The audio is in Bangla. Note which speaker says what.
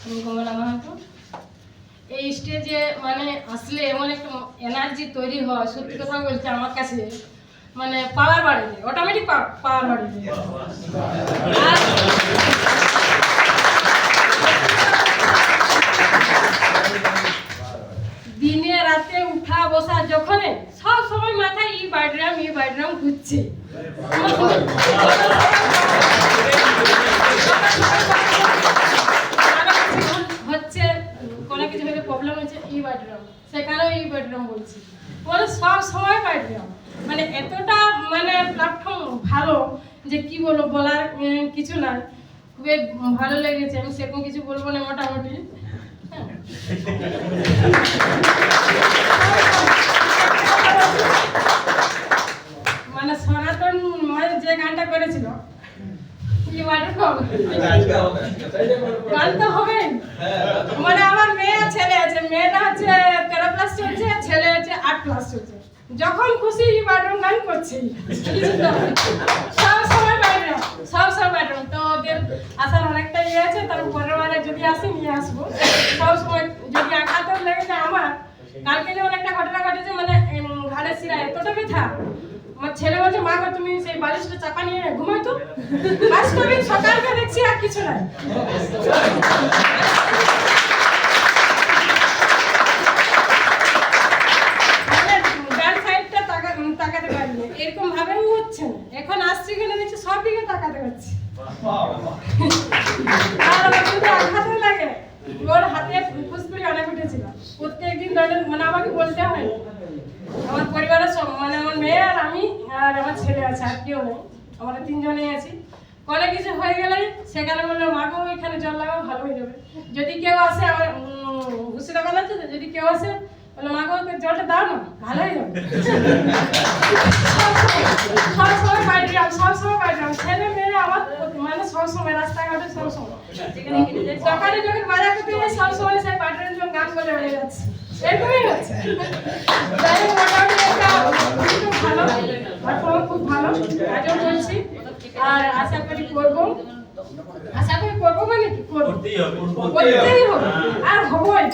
Speaker 1: আমি কমলা মাহাতো। এই স্টেজে মানে আসলে এমন একটা এনার্জি তৈরি হয়, সত্যি কথা বলতে আমার কাছে মানে পাওয়ার বাড়ে যায়, অটোমেটিক পাওয়ার বাড়ে যায়। আর দিনে রাতে উঠা বসা যখন সব সময় মাথায় এই বায়োড্রাম ঘুরছে। হচ্ছে কোনো কিছু হলে প্রবলেম হচ্ছে ই বায়োড্রাম, সেখানেও ই বায়োড্রাম বলছি, মানে সব সময় বায়োড্রাম। মানে এতটা মানে প্ল্যাটফর্ম ভালো যে কি বলবো, বলার কিছু নাই। খুবই ভালো লেগেছে, আমি সেরকম কিছু বলবো না মোটামুটি। মানে সনাতন মানে যে গানটা করেছিল গান তো হবে, মানে আমার মেয়ে ছেলে আছে, মেয়েটা হচ্ছে 13+ চলছে, ছেলে হচ্ছে 8+ চলছে। যখন খুশি বাথরুম গান করছে, সব সময় বাথরুম। তো ওদের আসার অনেকটা ইয়ে আছে, তার পরের বারে যদি আসি নিয়ে আসবো। সব সময় যদি আঘাত লেগেছে আমার, কালকে যেমন একটা ঘটনা ঘটেছে, মানে ঘাড়ের শিরা এতটা ব্যথা, আমার ছেলে বলছে মা গো তুমি সেই বালিশটা চাপা নিয়ে ঘুমাই তো। বাস্তবিক সকালকে দেখছি আর কিছু নাই। ডান সাইডটা তাকাতে পারি না, এরকম ভাবেও হচ্ছে না। এখন আসছি কিনা দেখছি সব দিকে তাকাতে পারছি। আর আমার যদি আঘাতও লাগে, ওর হাতে ফুসকুড়ি অনেক উঠেছিল, প্রত্যেকদিন মানে আমাকে বলতে হয়। আমার পরিবারের সব মানে আমার মেয়ে আর আমি আর আমার ছেলে আছে, আর কেউ নেই, আমরা 3 জনেই আছি। কোনো কিছু হয়ে গেলে সেখানে বললো মা গো এখানে জল লাগাও, ভালো হয়ে যাবে। যদি কেউ আসে, আমার ভুসি দোকান আছে, যদি কেউ আসে বললো মা গো জলটা দাও না, ভালো হয়ে যাবে। সবসময় বাড়িরাম ছেলে মেয়ে আমার মানে সবসময় রাস্তাঘাটে সবসময় সকালে যখন বাজার করতে যাই সবসময় সেই বাড়ির জন্য গান বলে বেড়ে যাচ্ছে, এরকমই হচ্ছে। খুব ভালো কাজও করছি, আর আশা করি করবো মানে কি করতেই হবে আর হবই।